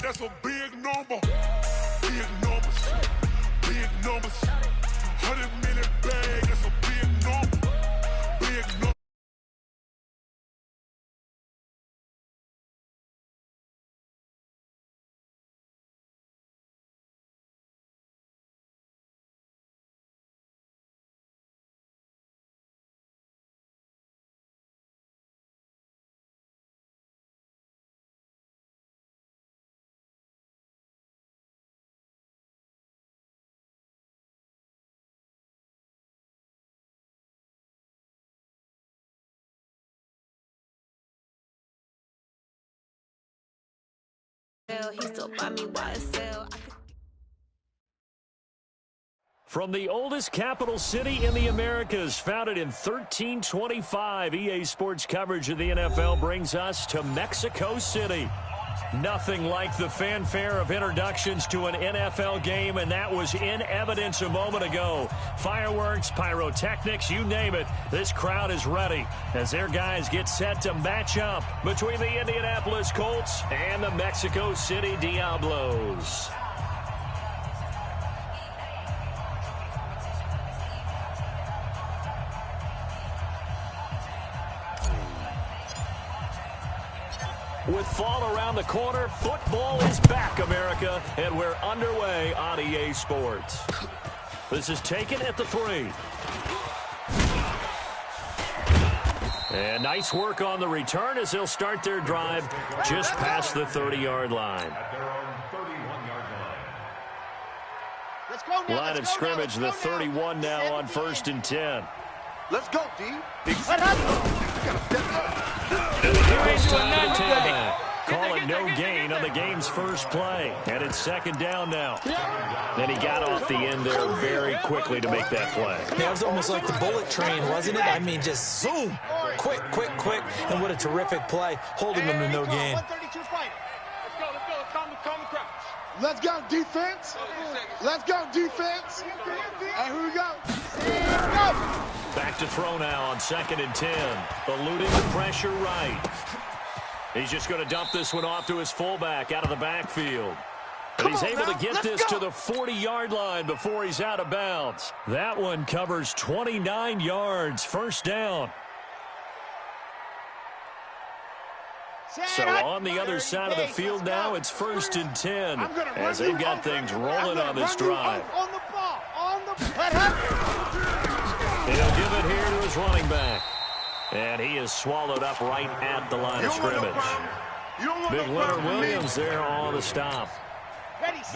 That's a big number. Big numbers. Big numbers. 100 million bag. That's a big number. Big number. He still buy me YSL. From the oldest capital city in the Americas, founded in 1325, EA Sports coverage of the NFL brings us to Mexico City. Nothing like the fanfare of introductions to an NFL game, and that was in evidence a moment ago. Fireworks, pyrotechnics, you name it. This crowd is ready as their guys get set to match up between the Indianapolis Colts and the Mexico City Diablos. With fall around the corner, football is back, America, and we're underway on EA Sports. This is taken at the 3. And nice work on the return as they'll start their drive just past the 30-yard line. Line of scrimmage, the 31 now on 1st and 10. Let's go, D. Call it no gain on the game's first play. And it's 2nd down now. Then he got off the end there very quickly to make that play. Yeah, it was almost like the bullet train, wasn't it? I mean, just zoom. Quick. And what a terrific play, holding him to no gain. Let's go, defense. Let's go, defense. And here we go. Back to throw now on 2nd and 10. Eluding the pressure right. He's just going to dump this one off to his fullback out of the backfield. And he's able to get this to the 40-yard line before he's out of bounds. That one covers 29 yards. 1st down. So on the other side of the field now, it's 1st and 10 as they've got things rolling on this drive. He'll give it here to his running back. And he is swallowed up right at the line of scrimmage. Big Leonard Williams there on the stop.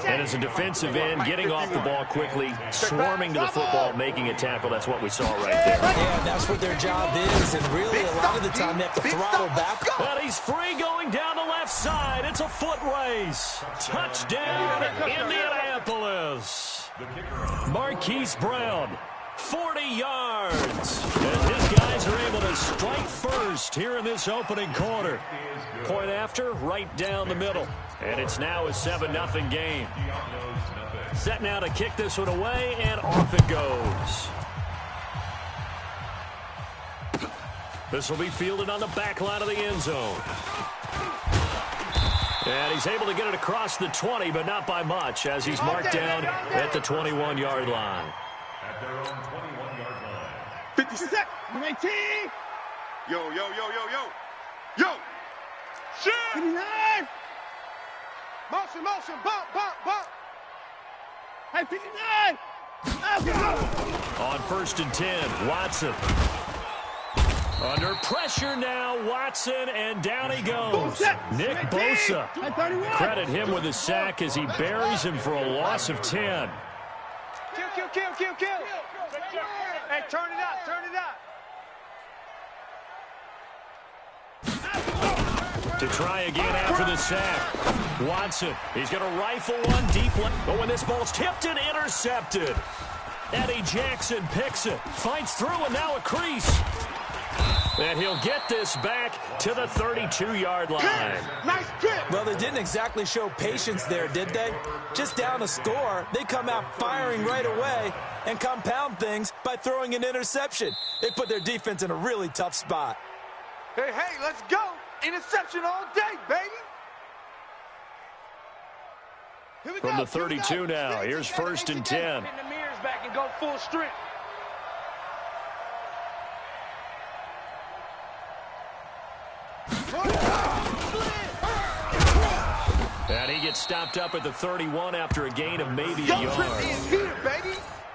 And as a defensive end, getting off the ball quickly, swarming to the football, making a tackle. That's what we saw right there. Yeah, that's what their job is, and really a lot of the time they have to throttle back. And he's free going down the left side. It's a foot race. Touchdown, Indianapolis. Marquise Brown, 40 yards. And his guys are able to strike first here in this opening quarter. Point after, right down the middle. And it's now a 7-0 game. Set now to kick this one away, and off it goes. This will be fielded on the back line of the end zone. And he's able to get it across the 20, but not by much, as he's marked down at the 21-yard line. At their own 21-yard line. 56. 19. Yo. Shit. 59. Motion, bump. Hey, 59. On 1st and 10, Watson. Under pressure now, Watson, and down he goes. Nick Bosa. Credit him with a sack as he buries him for a loss of 10. Kill. Hey, turn it up. To try again after the sack. Watson, he's going to rifle one deep left. But when this ball's tipped and intercepted, Eddie Jackson picks it, fights through, and now a crease. And he'll get this back to the 32-yard line. Nice kick. Well, they didn't exactly show patience there, did they? Just down a score, they come out firing right away and compound things by throwing an interception. They put their defense in a really tough spot. Hey, let's go. Interception all day, baby. From the 32 now, here's 1st and 10. Pin the mirrors back and go full strength. And he gets stopped up at the 31 after a gain of maybe a yard.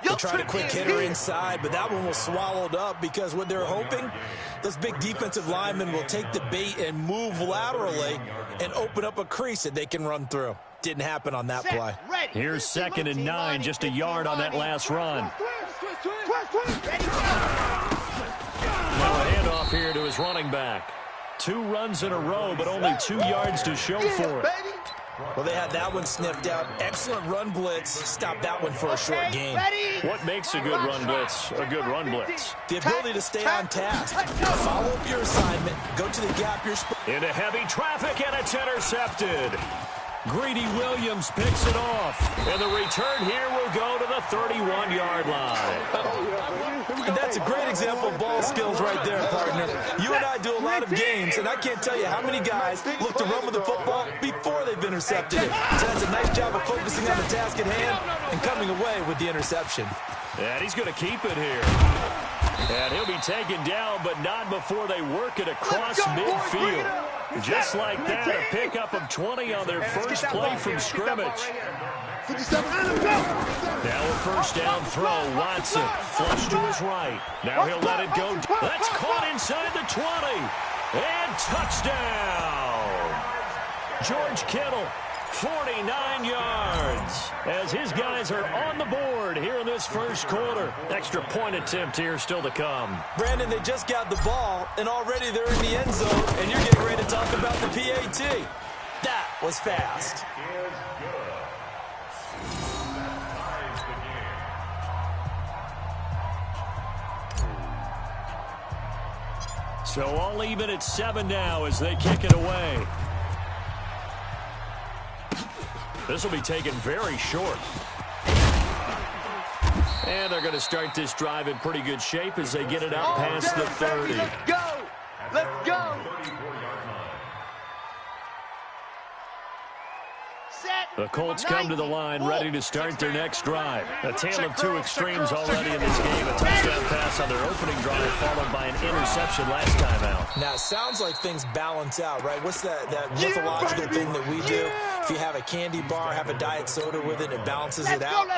They tried a quick hitter inside, but that one was swallowed up because what they're hoping, those big defensive linemen will take the bait and move laterally and open up a crease that they can run through. Didn't happen on that play. Here's 2nd and 9, just a yard on that last run. Now a handoff here to his running back. 2 runs in a row, but only 2 yards to show for it. Well, they had that one sniffed out. Excellent run blitz. Stopped that one for a short gain. What makes a good run blitz a good run blitz? The ability to stay on task. Follow up your assignment. Go to the gap you're supposed. Into heavy traffic, and it's intercepted. Greedy Williams picks it off. And the return here will go to the 31-yard line. And that's a great example of ball skills right there, partner. You and I do a lot of games, and I can't tell you how many guys look to run with the football before they've intercepted it. So that's a nice job of focusing on the task at hand and coming away with the interception. And he's going to keep it here. And he'll be taken down, but not before they work it across midfield. Just like that, a pickup of 20 on their first play from scrimmage. Now a first down throw. Watson flush to his right. Now he'll let it go. That's caught inside the 20. And touchdown. George Kittle, 49 yards. As his guys are on the board here in this first quarter. Extra point attempt here still to come. Brandon, they just got the ball, and already they're in the end zone, and you're getting ready to talk about the PAT. That was fast. So all even at 7 now as they kick it away. This will be taken very short. And they're going to start this drive in pretty good shape as they get it out past the 30. Let's go. Let's go. The Colts come to the line ready to start their next drive. A tale of 2 extremes already in this game. A touchdown pass on their opening drive followed by an interception last time out. Now, it sounds like things balance out, right? What's that mythological thing that we do? If you have a candy bar, have a diet soda with it, it balances it out.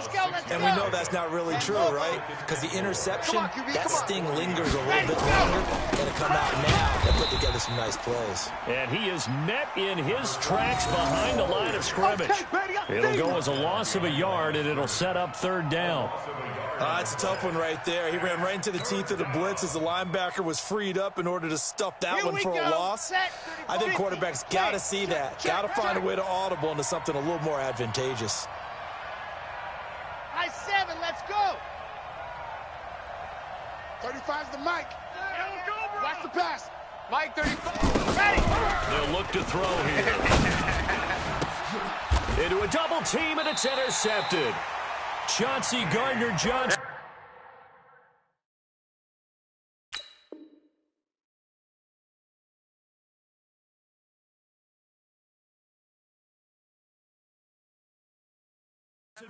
And we know that's not really true, right? Because the interception, that sting lingers a little bit longer. Going to come out now and put together some nice plays. And he is met in his tracks behind the line of scrimmage. It'll go as a loss of a yard, and it'll set up 3rd down. It's a tough one right there. He ran right into the teeth of the blitz as the linebacker was freed up in order to stuff that one for a loss. I think quarterbacks got to see that. Got to find a way to audible into something a little more advantageous. High 7, let's go. 35's the mic. Watch the pass. Mike 35. Ready. They'll look to throw here. Into a double team, and it's intercepted. Chauncey Gardner-Johnson.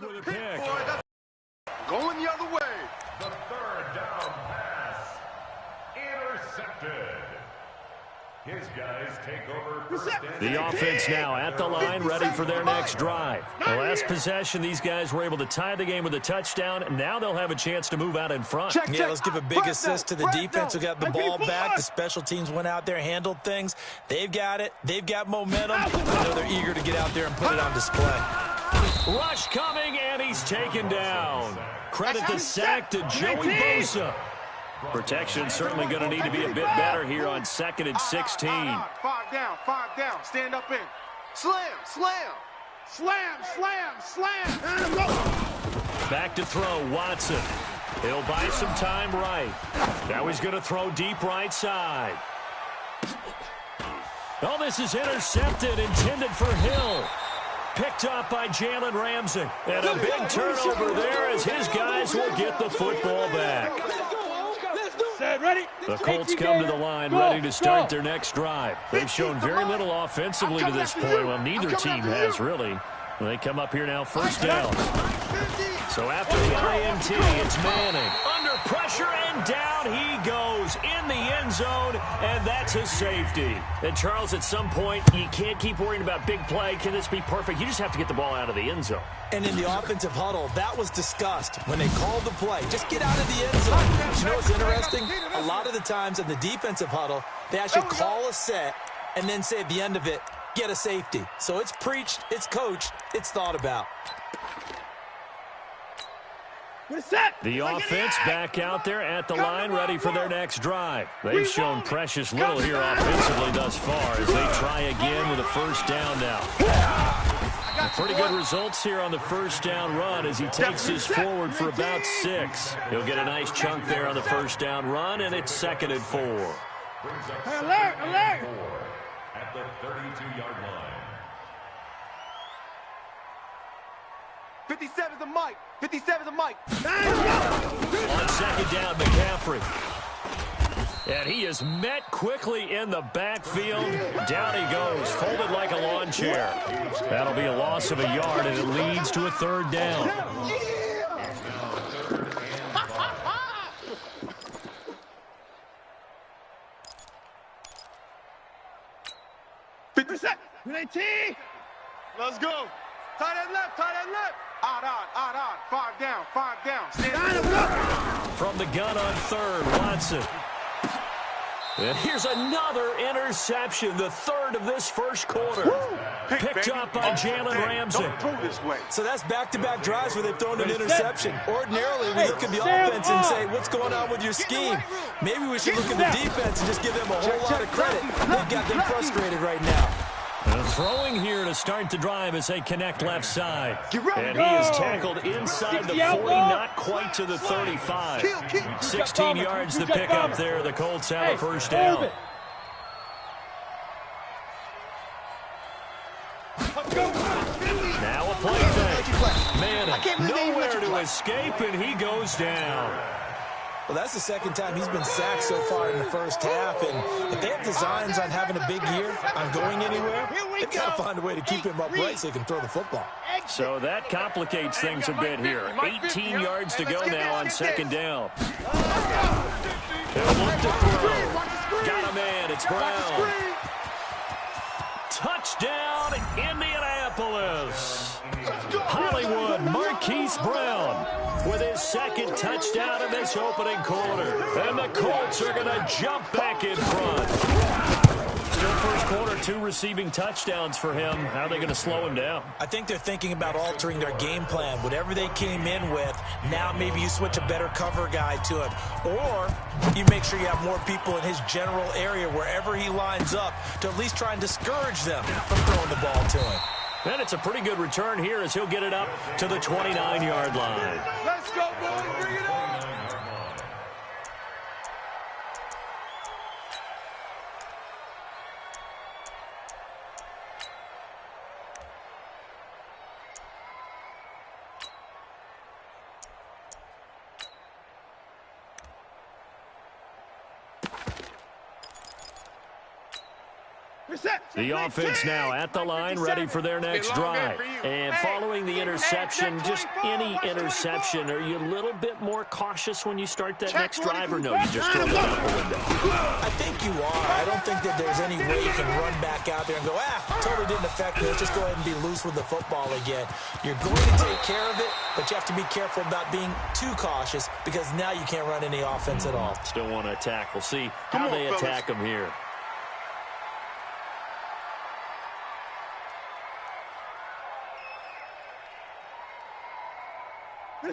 With a pick. Going the other way. The 3rd down pass. Intercepted. His guys take over first and The offense now at the line, ready for their next drive. The last possession, these guys were able to tie the game with a touchdown. Now they'll have a chance to move out in front. Yeah, let's give a big assist to the defense who got the ball back. The special teams went out there, handled things. They've got it. They've got momentum. I know they're eager to get out there and put it on display. Rush coming, and he's taken down. Credit the sack to Joey Bosa. Protection certainly going to need to be a bit better here on 2nd and 16. 5 down, stand up in. Slam. Back to throw, Watson. He'll buy some time right. Now he's going to throw deep right side. Oh, this is intercepted, intended for Hill. Picked up by Jalen Ramsey. And a big turnover there as his guys will get the football back. The Colts come to the line ready to start their next drive. They've shown very little offensively to this point. Well, neither team has really. They come up here now, first down. So after the INT, it's Manning. Under pressure, and down he goes in the end zone, and that's his safety. And, Charles, at some point, you can't keep worrying about big play. Can this be perfect? You just have to get the ball out of the end zone. And in the offensive huddle, that was discussed when they called the play. Just get out of the end zone. You know what's interesting? A lot of the times in the defensive huddle, they actually call a set and then say at the end of it, get a safety. So it's preached, it's coached, it's thought about. The offense back out there at the line, ready for their next drive. They've shown precious little here offensively thus far as they try again with a first down now. Pretty good results here on the first down run as he takes this forward for about 6. He'll get a nice chunk there on the first down run, and it's 2nd and 4. Alert, alert! At the 32-yard line. 57's the mic. 57's the mic. On 2nd down, McCaffrey. And he is met quickly in the backfield. Down he goes, folded like a lawn chair. That'll be a loss of a yard, and it leads to a 3rd down. Let's go. Tight end left, tight end left. Odd. 5 down. Stand. From the gun on 3rd, Watson. And here's another interception, the 3rd of this first quarter. Picked up by Jalen Ramsey. Don't throw this way. So that's back-to-back drives where they've thrown an interception. Ordinarily, we look at the offense and say, what's going on with your scheme? Maybe we should look at the defense and just give them a whole lot of credit. They've got them frustrated right now. Throwing here to start the drive as they connect left side. And he is tackled inside the 40, not quite to the 35. 16 yards to pick up there. The Colts have a first down. Now a play fake. Manning nowhere to escape, and he goes down. Well, that's the 2nd time he's been sacked so far in the first half, and if they have designs on having a big year, on going anywhere, they've got to find a way to keep him upright so he can throw the football. So that complicates things a bit here. 18 yards to go now on 2nd down. They'll look to throw. Got a man. It's Brown. Touchdown, Indianapolis. Hollywood, Marquise Brown with his 2nd touchdown in this opening quarter. And the Colts are going to jump back in front. Still first quarter, 2 receiving touchdowns for him. How are they going to slow him down? I think they're thinking about altering their game plan. Whatever they came in with, now maybe you switch a better cover guy to him. Or you make sure you have more people in his general area wherever he lines up to at least try and discourage them from throwing the ball to him. And it's a pretty good return here as he'll get it up to the 29-yard line. Let's go, boys. Bring it on. The offense now at the line, ready for their next drive. And following the interception, just any interception, are you a little bit more cautious when you start that next drive, or no, you just throw that out the window? I think you are. I don't think that there's any way you can run back out there and go, totally didn't affect me. Let's just go ahead and be loose with the football again. You're going to take care of it, but you have to be careful about being too cautious because now you can't run any offense at all. Still want to attack. We'll see how they attack them here.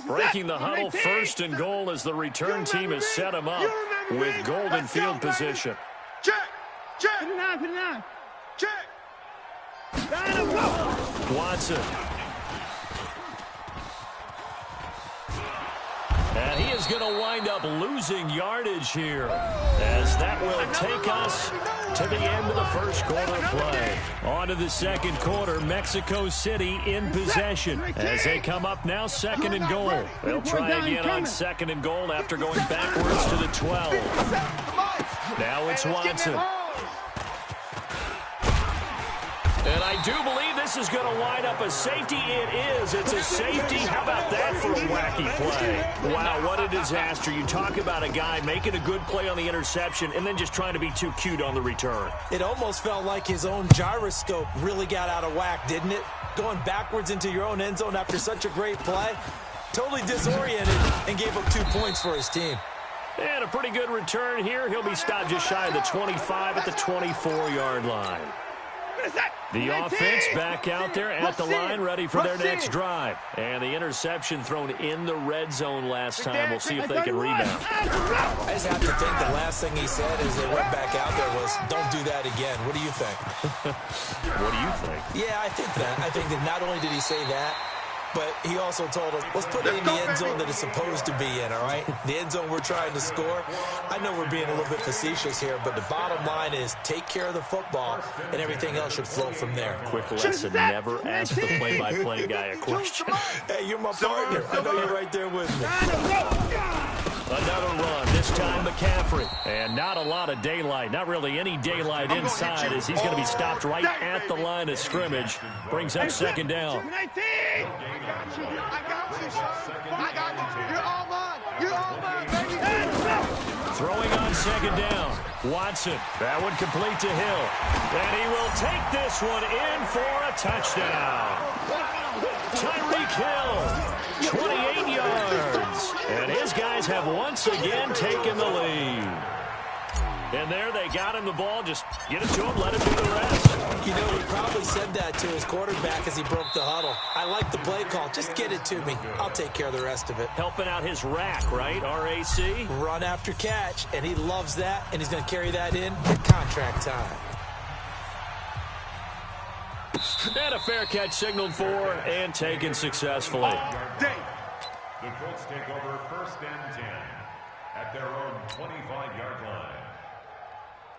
Breaking the huddle, 1st and goal as the return team has set him up with golden field position. Check. Put it on. Check. Watson. And he is going to wind up losing yardage here as that will take us to the end of the first quarter play. On to the 2nd quarter, Mexico City in possession as they come up now 2nd and goal. They'll try again on 2nd and goal after going backwards to the 12. Now it's Watson. And I do believe this this is going to wind up a safety. It is. It's a safety. How about that for a wacky play? Wow, what a disaster. You talk about a guy making a good play on the interception and then just trying to be too cute on the return. It almost felt like his own gyroscope really got out of whack, didn't it? Going backwards into your own end zone after such a great play. Totally disoriented and gave up 2 points for his team. And a pretty good return here. He'll be stopped just shy of the 25 at the 24-yard line. The offense back out there at the line, ready for their next drive. And the interception thrown in the red zone last time. We'll see if they can rebound. I just have to think the last thing he said as they went back out there was, don't do that again. What do you think? What do you think? Yeah, I think that. I think that not only did he say that, but he also told us, let's put it in the end zone that it's supposed to be in, all right? The end zone we're trying to score. I know we're being a little bit facetious here, but the bottom line is take care of the football, and everything else should flow from there. Quick lesson, never ask the play-by-play guy a question. Hey, you're my partner. I know you're right there with me. Another run, this time McCaffrey. And not a lot of daylight, not really any daylight inside as he's going to be stopped right at the line of scrimmage. Brings up second down. I got you. You're all mine. You're all mine, baby. Throwing on second down. Watson, that one complete to Hill. And he will take this one in for a touchdown. Tyreek Hill, 28 yards. And his guys have once again taken the lead. And there they got him the ball. Just get it to him, let him do the rest. You know, he probably said that to his quarterback as he broke the huddle. I like the play call. Just get it to me. I'll take care of the rest of it. Helping out his rack, right? R-A-C? Run after catch, and he loves that, and he's going to carry that in at contract time. And a fair catch signaled for and taken successfully. The Colts take over 1st and 10 at their own 25-yard line.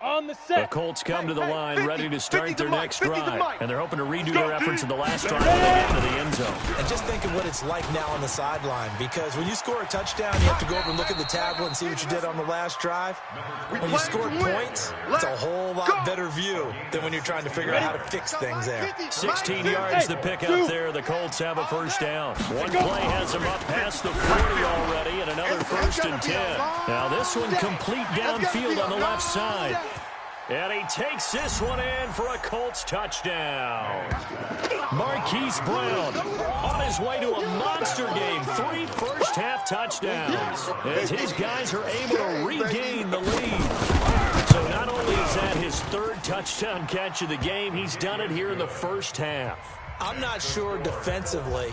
On the set. The Colts come to the line ready to start their next drive. And they're hoping to redo their efforts in the last drive when they get into the end zone. And just think of what it's like now on the sideline, because when you score a touchdown, you have to go over and look at the tablet and see what you did on the last drive. When you scored points, it's a whole lot better view than when you're trying to figure out how to fix things there. 16 yards to pick up there. The Colts have a first down. One play has them up past the 40 already, and another 1st and 10. Now this one complete downfield on the left side. And he takes this one in for a Colts touchdown. Marquise Brown on his way to a monster game. 3 first-half touchdowns as his guys are able to regain the lead. So not only is that his 3rd touchdown catch of the game, he's done it here in the first half. I'm not sure defensively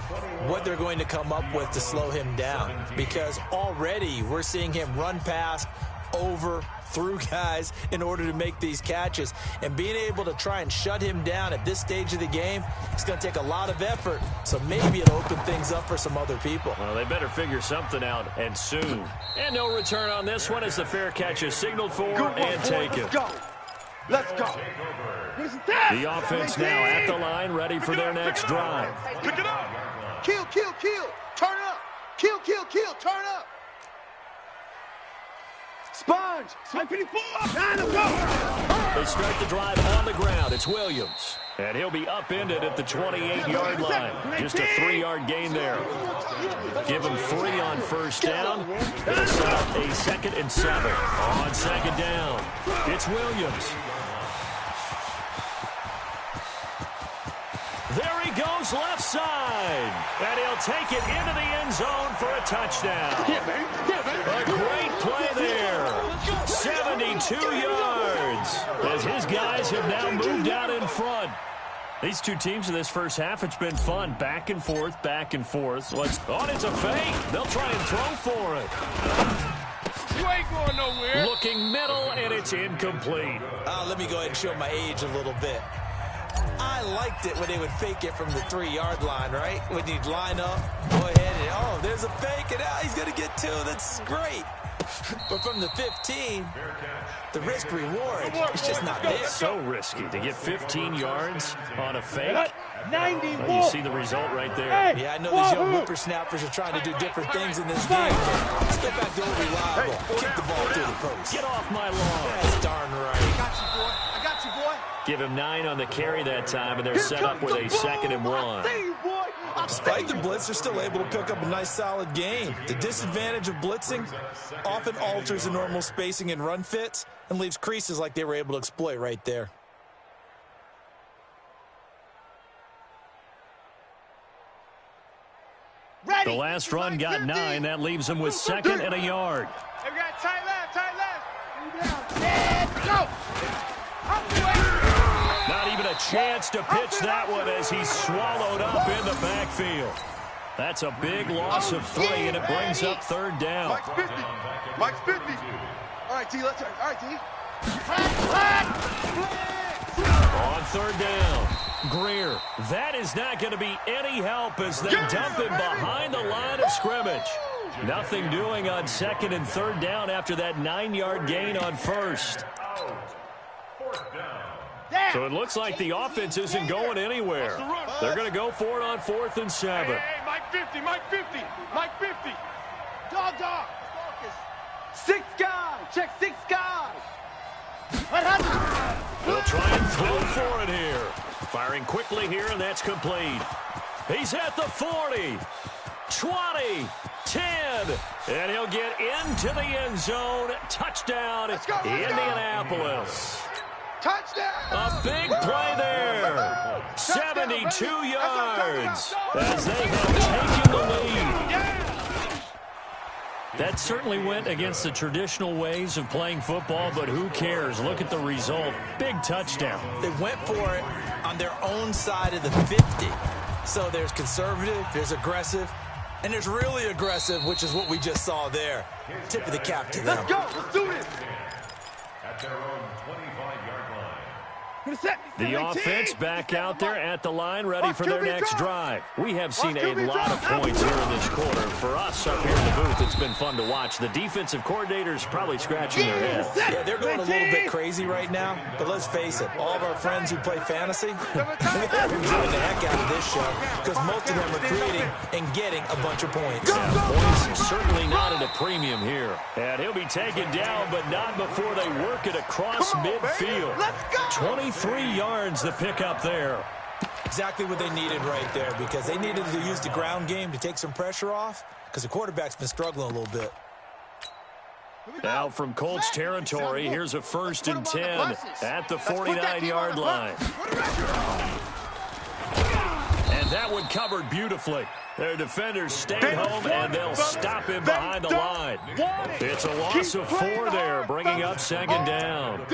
what they're going to come up with to slow him down, because already we're seeing him run past, over, through guys in order to make these catches. And being able to try and shut him down at this stage of the game, it's going to take a lot of effort. So maybe it'll open things up for some other people. Well, they better figure something out, and soon. And no return on this one as the fair catch is signaled for and taken. Let's go. The offense now at the line, ready for their next drive. Pick it up. Kill. Turn up. Kill. Turn up. Sponge. They start the drive on the ground. It's Williams. And he'll be upended at the 28-yard line. Just a 3-yard gain there. Give him 3 on first down. It'll set up a 2nd and 7. On 2nd down, it's Williams. There he goes left side. And he'll take it into the end zone for a touchdown. A great play there. 72 yards. As his guys have now moved out in front. These two teams in this first half, it's been fun. Back and forth, back and forth. It's a fake. They'll try and throw for it. You ain't going nowhere. Looking middle, and it's incomplete. Let me go ahead and show my age a little bit. I liked it when they would fake it from the 3-yard line, right? When you'd line up, go ahead and, there's a fake, and he's going to get 2. That's great. But from the 15, the risk-reward is just not there. It's so risky to get 15 yards on a fake. 90. Well, you see the result right there. Yeah, I know these young whippersnappers are trying to do different things in this game. Let's get back to old reliable. Kick the ball through the post. Get off my lawn. That's darn right. I got you, boy. I got Got you, boy. Give him 9 on the carry that time, and they're set up with a 2nd and 1. Despite the blitz, they're still able to pick up a nice, solid gain. The disadvantage of blitzing often alters the normal spacing and run fits and leaves creases like they were able to exploit right there. The last run got 9. That leaves him with 2nd and a yard. Hey, we got tight left, tight left. Go! Not even a chance to pitch that one as he's swallowed up in the backfield. That's a big loss of 3, and it brings up 3rd down. Mike's 50. Mike's 50. All right, T, let's try. All right, T. On 3rd down, Greer. That is not going to be any help as they dump him behind the line of scrimmage. Nothing doing on 2nd and 3rd down after that 9-yard gain on 1st. So it looks like the offense isn't going anywhere. They're going to go for it on 4th and 7. Hey, Mike 50, Mike 50, Mike 50. Dog. 6 guys. Check 6 guys. They'll try and throw for it here. Firing quickly here, and that's complete. He's at the 40, 20, 10, and he'll get into the end zone. Touchdown, Indianapolis. Touchdown! A big play there. 72 yards as they have taken the lead. That certainly went against the traditional ways of playing football, but who cares? Look at the result. Big touchdown. They went for it on their own side of the 50. So there's conservative, there's aggressive, and there's really aggressive, which is what we just saw there. Tip of the cap to them. Let's go. Let's do this. At their own 25-yard line. The offense back out there at the line, ready for their next drive. We have seen a lot of points here in this quarter. For us up here in the booth, it's been fun to watch. The defensive coordinators probably scratching their heads. Yeah, they're going a little bit crazy right now, but let's face it, all of our friends who play fantasy, they're enjoying the heck out of this show because most of them are creating and getting a bunch of points. Points certainly not at a premium here. And he'll be taken down, but not before they work it across midfield. 23 yards to pick up there. Exactly what they needed right there because they needed to use the ground game to take some pressure off because the quarterback's been struggling a little bit. Now from Colts territory, here's a 1st and 10 at the 49-yard line. And that one covered beautifully. Their defenders stayed home, and they'll stop him behind the line. It's a loss of 4 there, bringing up 2nd down.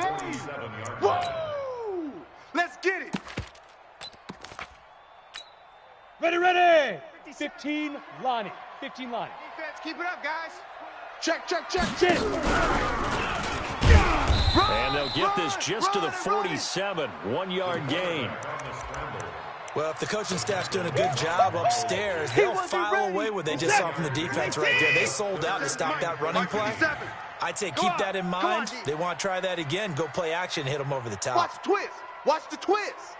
Let's get it. Ready. 15, Lonnie. 15, Lonnie. Defense, keep it up, guys. Check. And they'll get this just to the 47, 1-yard gain. Well, if the coaching staff's doing a good job upstairs, they'll file away what they just saw from the defense right there. They sold out to stop that running play. I'd say keep that in mind. They want to try that again. Go play action, hit them over the top. Watch the twist. Watch the twist.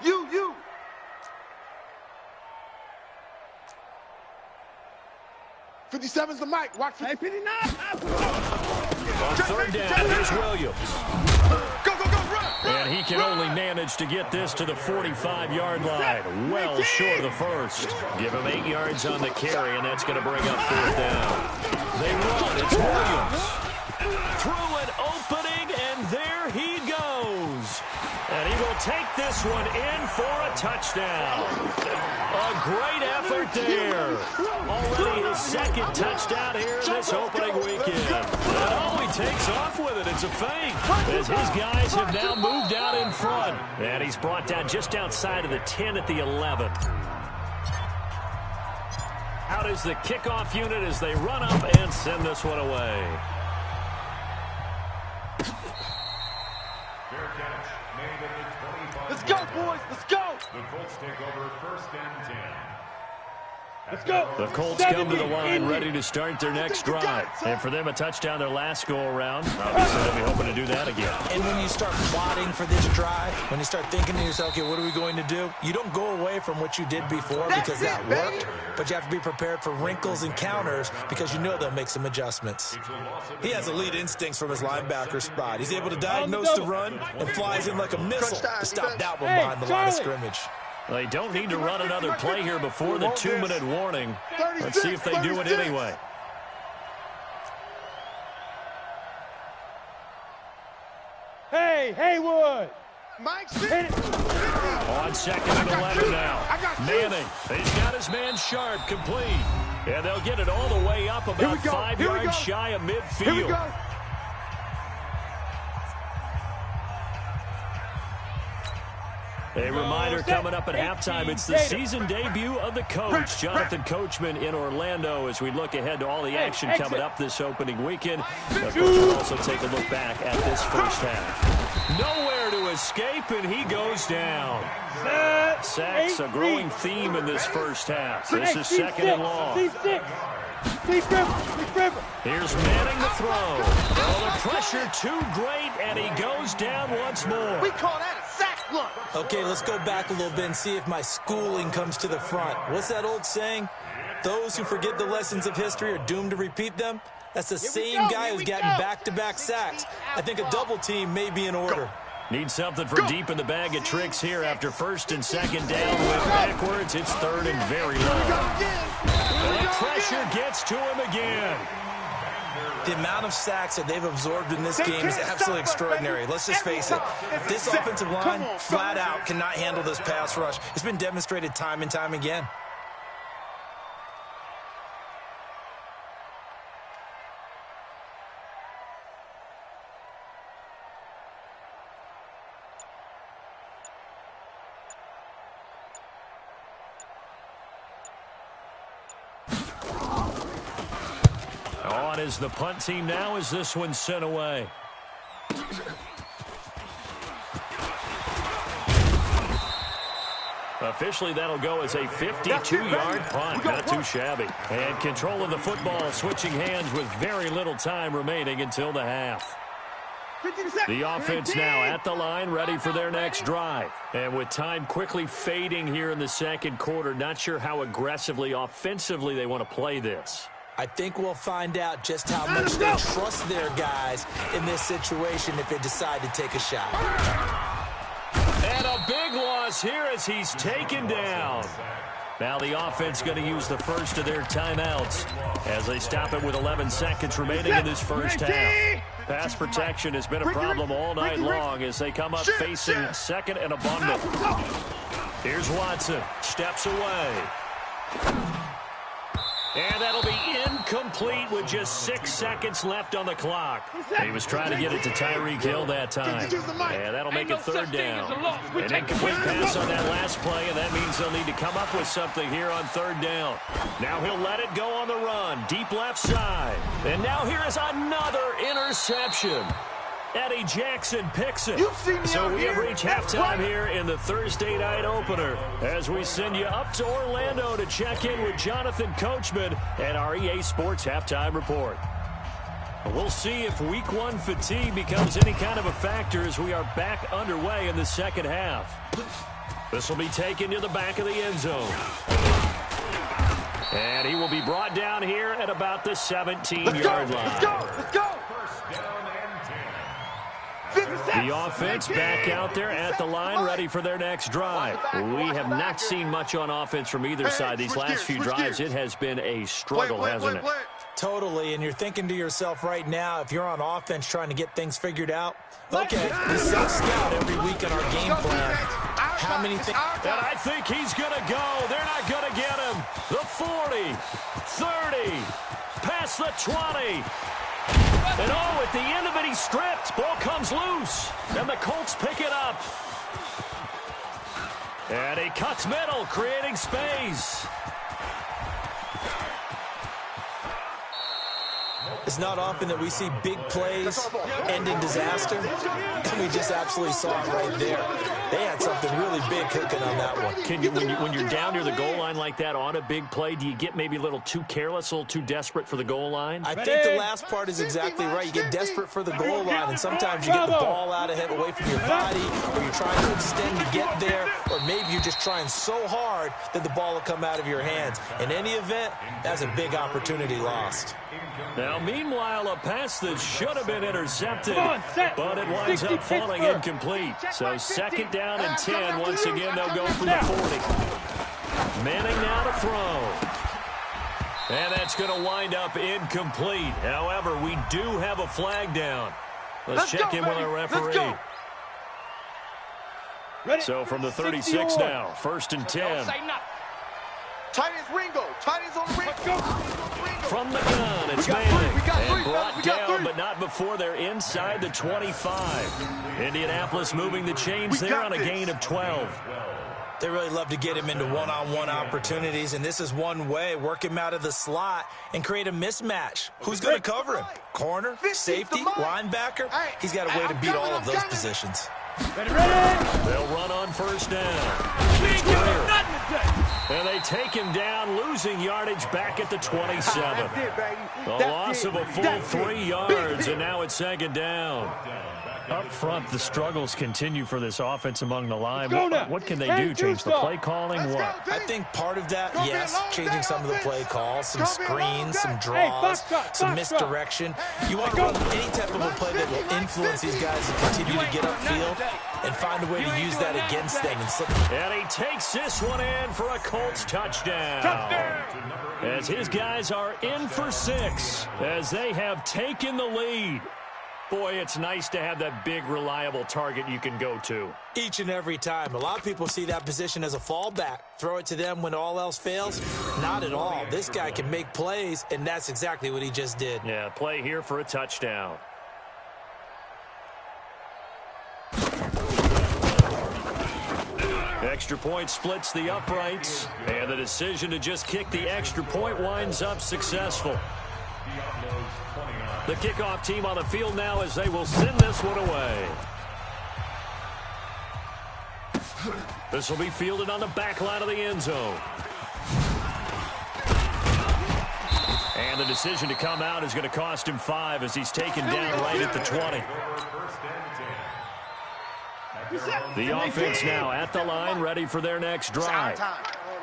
You. 57's the mic. Watch for 59. On 3rd down, here's Williams. Go, run. And he can only manage to get this to the 45-yard line. Well short of the 1st. Give him 8 yards on the carry, and that's going to bring up 4th down. They run. It's Williams. Through an opening, and there he goes. And he will take this one in for a touchdown. A great effort there. Already his 2nd touchdown here in this opening weekend. And all he takes off with it, it's a fake. As his guys have now moved out in front. And he's brought down just outside of the 10 at the 11. Out is the kickoff unit as they run up and send this one away. Let's go, boys. Let's go. The Colts take over 1st and 10. Let's go. The Colts come to the line ready to start their next drive. And for them, a touchdown their last go-around. Obviously, they'll be hoping to do that again. And when you start plotting for this drive, when you start thinking to yourself, okay, what are we going to do? You don't go away from what you did before because that worked, but you have to be prepared for wrinkles and counters because you know they'll make some adjustments. He has elite instincts from his linebacker spot. He's able to diagnose the run and flies in like a missile to stop that one behind the line of scrimmage. They don't need to run another play here before the 2-minute warning. Let's see if they do it anyway. Hey, Haywood. Mike, On 2nd and 11 now. Manning, he's got his man Sharp complete. And they'll get it all the way up about 5 yards shy of midfield. Here we go. A reminder coming up at halftime. It's the season debut of the coach, Jonathan Coachman, in Orlando, as we look ahead to all the action coming up this opening weekend. Of course, we'll also take a look back at this first half. Nowhere to escape, and he goes down. Sacks, a growing theme in this first half. This is 2nd and long. Here's Manning the throw. Oh, the pressure too great, and he goes down once more. We call that a sack. Look. Okay, let's go back a little bit and see if my schooling comes to the front. What's that old saying? Those who forget the lessons of history are doomed to repeat them. That's the same guy who's gotten back-to-back sacks. I think a double team may be in order. Need something from deep in the bag of tricks here after 1st and 2nd down. Went backwards. It's 3rd and very low. And the pressure gets to him again. The amount of sacks that they've absorbed in this game is absolutely extraordinary. Let's just face it. This offensive line, flat out, cannot handle this pass rush. It's been demonstrated time and time again. On is the punt team now as this one's sent away. Officially, that'll go as a 52-yard punt. Not too shabby. And control of the football, switching hands with very little time remaining until the half. The offense now at the line, ready for their next drive. And with time quickly fading here in the second quarter, not sure how aggressively, offensively they want to play this. I think we'll find out just how much they trust their guys in this situation if they decide to take a shot. And a big loss here as he's taken down. Now the offense going to use the first of their timeouts as they stop it with 11 seconds remaining in this first half. Pass protection has been a problem all night long as they come up facing 2nd and abundant. Here's Watson. Steps away. And that'll be incomplete with just 6 seconds left on the clock. He was trying to get it to Tyreek Hill that time. And that'll make it 3rd down. An incomplete pass on that last play, and that means they'll need to come up with something here on 3rd down. Now he'll let it go on the run, deep left side. And now here is another interception. Eddie Jackson picks it. So we have reached halftime here in the Thursday night opener as we send you up to Orlando to check in with Jonathan Coachman and our EA Sports Halftime Report. We'll see if Week 1 fatigue becomes any kind of a factor as we are back underway in the second half. This will be taken to the back of the end zone. And he will be brought down here at about the 17-yard line. Let's go. Let's go. The offense back out there at the line, ready for their next drive. We have not seen much on offense from either side these last few drives. It has been a struggle, hasn't it? Totally, and you're thinking to yourself right now, if you're on offense trying to get things figured out, okay, we self-scout every week in our game plan. How many things? And I think he's going to go. They're not going to get him. The 40, 30, past the 20. And oh, at the end of it, he's stripped. Ball comes loose. And the Colts pick it up. And he cuts middle, creating space. It's not often that we see big plays end in disaster, and we just absolutely saw it right there. They had something really really big cooking on that one. Can you, when you're down near the goal line like that on a big play, do you get maybe a little too careless, a little too desperate for the goal line? I think the last part is exactly right. You get desperate for the goal line, and sometimes you get the ball out ahead, away from your body, or you're trying to extend to get there, or maybe you're just trying so hard that the ball will come out of your hands. In any event, that's a big opportunity lost. Now, meanwhile, a pass that should have been intercepted, but it winds up falling incomplete. So second down and 10. Once again, they'll go from the 40. Manning now to throw. And that's going to wind up incomplete. However, we do have a flag down. Let's check in with our referee. So from the 36 now, first and 10. Tight ends Ringo. Tight ends on the Ringo. From the gun, it's Manning. And brought down, but not before they're inside the 25. Indianapolis moving the chains there on a gain of 12. They really love to get him into one-on-one opportunities, and this is one way. Work him out of the slot and create a mismatch. Who's going to cover him? Corner, safety, linebacker? He's got a way to beat all of those positions. They'll run on first down. And they take him down, losing yardage back at the 27. A loss of a full 3 yards, and now it's second down. Up front, the struggles continue for this offense among the line. What can they do? Change the play calling? What? I think part of that, yes, changing some of the play calls, some screens, some draws, some misdirection. You want to run any type of a play that will influence these guys to continue to get upfield and find a way to use that against them. And he takes this one in for a Colts touchdown. As his guys are in for 6 as they have taken the lead. Boy, it's nice to have that big, reliable target you can go to. Each and every time. A lot of people see that position as a fallback. Throw it to them when all else fails. Not at all. This guy can make plays, and that's exactly what he just did. Yeah, play here for a touchdown. Extra point splits the uprights, and the decision to just kick the extra point winds up successful. The kickoff team on the field now as they will send this one away. This will be fielded on the back line of the end zone. And the decision to come out is going to cost him 5 as he's taken down right at the 20. The offense now at the line, ready for their next drive.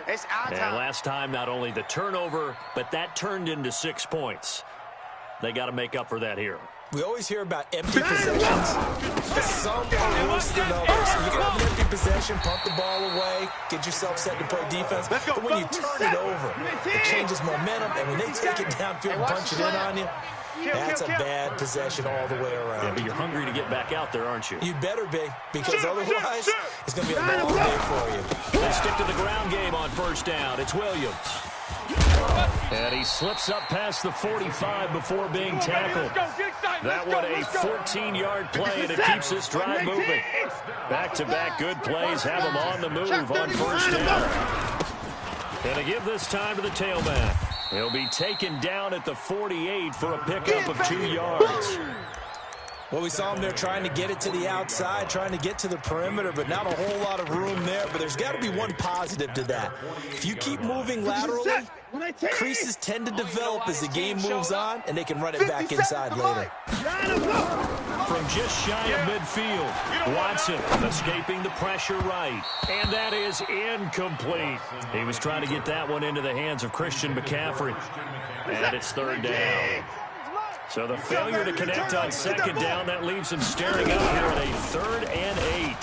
And last time, not only the turnover, but that turned into 6 points. They got to make up for that here. We always hear about empty possessions, but some are worse than others. You can have an empty possession, pump the ball away, get yourself set to play defense. But when you turn it over, it changes momentum, and when they take it downfield and punch it in on you, that's a bad possession all the way around. Yeah, but you're hungry to get back out there, aren't you? You'd better be, because otherwise it's going to be a long day for you. They stick to the ground game on first down. It's Williams. And he slips up past the 45 before being tackled. That one a 14-yard play, and it keeps this drive moving. Back-to-back good plays have him on the move on first down. And to give this time to the tailback. He'll be taken down at the 48 for a pickup of 2 yards. Well, we saw him there trying to get it to the outside, trying to get to the perimeter, but not a whole lot of room there. But there's got to be one positive to that. If you keep moving laterally, creases tend to develop as the game moves on, and they can run it back inside later. From just shy of midfield, Watson escaping the pressure right. And that is incomplete. He was trying to get that one into the hands of Christian McCaffrey. And it's third down. So the failure to connect on second down, that leaves him staring up here at a 3rd and 8.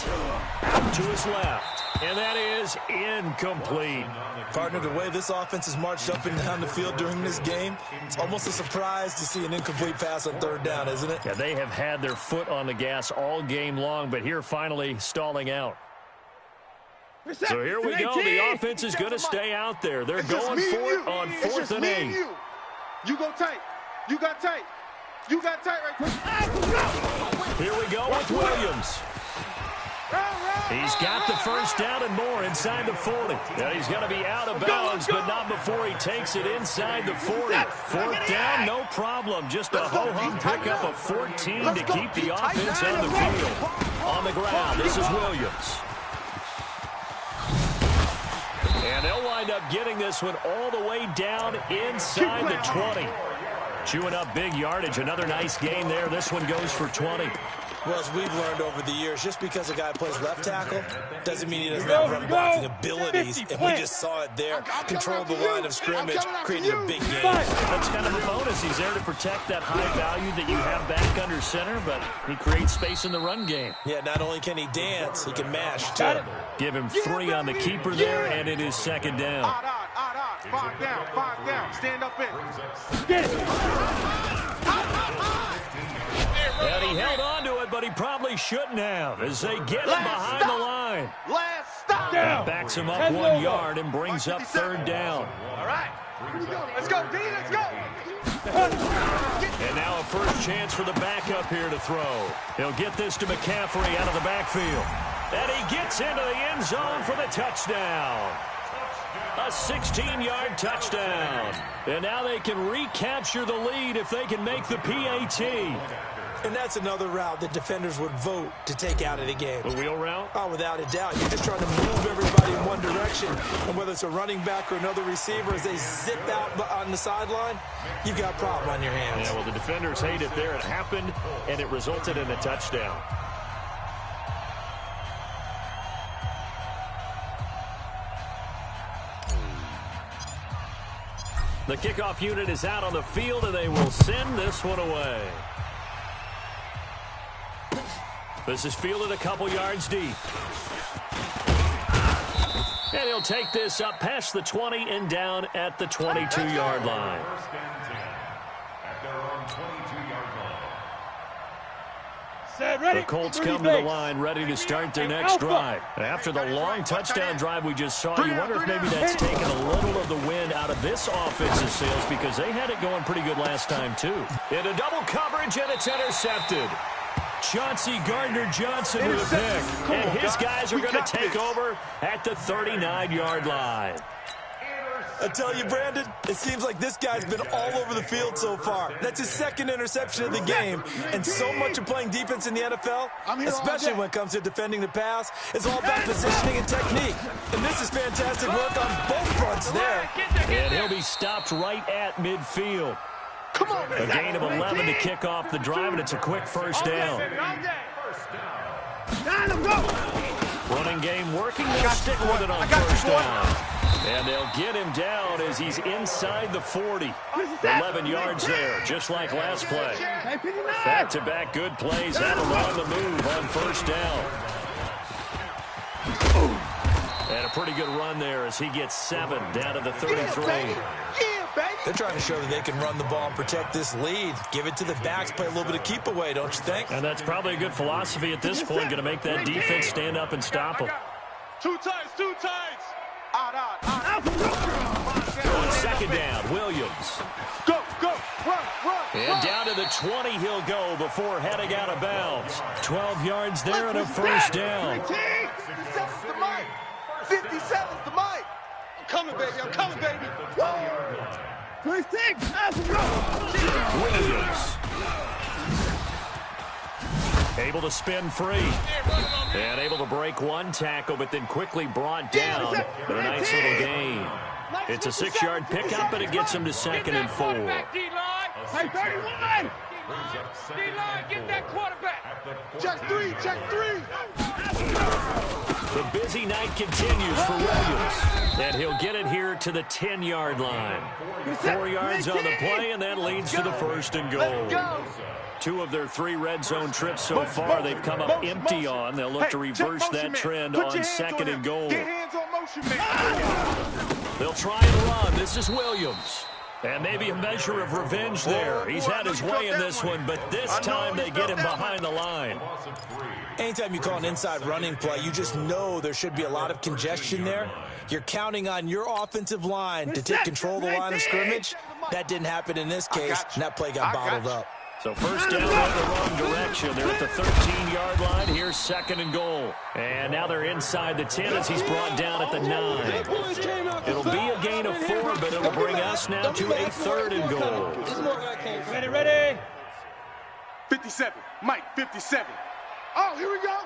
Out to his left. And that is incomplete. Partner, the way this offense has marched up and down the field during this game, it's almost a surprise to see an incomplete pass on third down, isn't it? Yeah, they have had their foot on the gas all game long, but here finally stalling out. So here we go. The offense is going to stay out there. They're going for it on 4th and 8. You go tight. You got tight. You got tight right there. Here we go with Williams. He's got the first down and more inside the 40. Now he's going to be out of bounds, but not before he takes it inside the 40. 4th down, no problem. Just a ho-hum pickup of 14 to keep the offense on the field. On the ground, this is Williams. up getting this one all the way down inside the 20. Chewing up big yardage. Another nice gain there. This one goes for 20. Well, as we've learned over the years, just because a guy plays left tackle doesn't mean he doesn't have run blocking abilities. And we just saw it there. Controlled the line of scrimmage, created a big game. That's kind of a bonus. He's there to protect that high value that you have back under center, but he creates space in the run game. Yeah, not only can he dance, he can mash, too. Give him 3 on the keeper there, and it is second down. Five down. Stand up in. Get it. And he held on to it, but he probably shouldn't have as they get him behind the line. Last stop. That backs him up 1 yard and brings up third down. All right. Let's go, D. Let's go. And now a first chance for the backup here to throw. He'll get this to McCaffrey out of the backfield. And he gets into the end zone for the touchdown. A 16-yard touchdown. And now they can recapture the lead if they can make the PAT. And that's another route that defenders would vote to take out of the game. The wheel route? Oh, without a doubt. You're just trying to move everybody in one direction. And whether it's a running back or another receiver, as they zip out on the sideline, you've got a problem on your hands. Yeah, well, the defenders hate it there. It happened, and it resulted in a touchdown. The kickoff unit is out on the field, and they will send this one away. This is fielded a couple yards deep. And he'll take this up past the 20 and down at the 22-yard line. The Colts come to the line ready to start their next drive. After the long touchdown drive we just saw, you wonder if maybe that's taken a little of the wind out of this offensive sails because they had it going pretty good last time too. Into double coverage, and it's intercepted. Chauncey Gardner-Johnson with a pick. And his guys are going to take over at the 39-yard line. I tell you, Brandon, it seems like this guy's been all over the field so far. That's his second interception of the game. And so much of playing defense in the NFL, especially when it comes to defending the pass, is all about positioning and technique. And this is fantastic work on both fronts there. And he'll be stopped right at midfield. Come on, A gain of 11 to kick off the drive, and it's a quick first down. Running game working. They'll stick with it on first down. And they'll get him down as he's inside the 40. 11 yards there, just like last play. Back-to-back good plays. That'll run the move on first down. And a pretty good run there as he gets 7 down to the 33. They're trying to show that they can run the ball and protect this lead. Give it to the backs, play a little bit of keep away, don't you think? And that's probably a good philosophy at this point, going to make that defense stand up and stop them. Two tights. On second down, Williams. Go, run. And down to the 20 he'll go before heading out of bounds. 12 yards there and a first down. 57's the mic. 57's the mic. I'm coming, baby. First thing. Williams. Able to spin free. And able to break one tackle, but then quickly brought down. A nice little gain. It's a 6-yard pickup, and it gets him to 2nd and 4. Hey, 31. D-line, get that quarterback. Check three. The busy night continues for Williams. And he'll get it here to the 10-yard line. 4 yards on the play, and that leads to the 1st and goal. 2 of their 3 red zone trips so far they've come up empty on. They'll look to reverse that trend on 2nd and goal. They'll try and run. This is Williams. And maybe a measure of revenge there. He's had his way in this one, but this time they get him behind the line. Anytime you call an inside running play, you just know there should be a lot of congestion there. You're counting on your offensive line to take control of the line of scrimmage. That didn't happen in this case, and that play got bottled up. So first down in the wrong direction. They're at the 13-yard line. Here's 2nd and goal. And now they're inside the 10 as he's brought down at the 9. It'll be a gain of 4, but it'll bring us now to a 3rd and goal. Ready. 57. Mike, 57. Oh, here we go.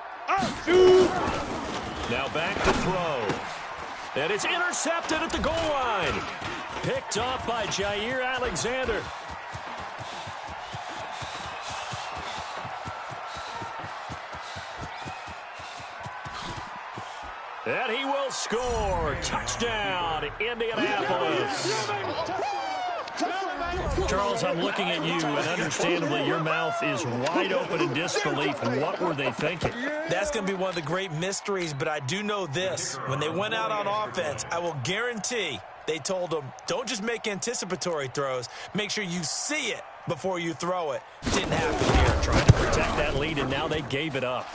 Now back to throw. And it's intercepted at the goal line. Picked off by Jair Alexander. And he will score. Touchdown, Indianapolis. Charles, I'm looking at you, and understandably your mouth is wide open in disbelief. What were they thinking? That's going to be one of the great mysteries, but I do know this. When they went out on offense, I will guarantee they told them, don't just make anticipatory throws. Make sure you see it before you throw it. Didn't happen here. Trying to protect that lead, and now they gave it up.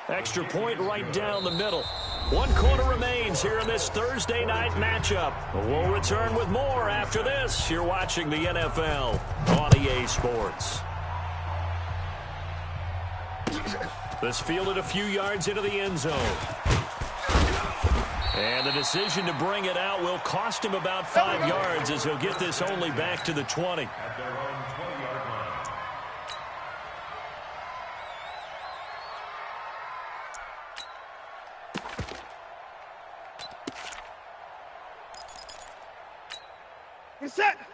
Extra point right down the middle. 1 quarter remains here in this Thursday night matchup. We'll return with more after this. You're watching the NFL on EA Sports. This fielded a few yards into the end zone. And the decision to bring it out will cost him about 5 yards as he'll get this only back to the 20.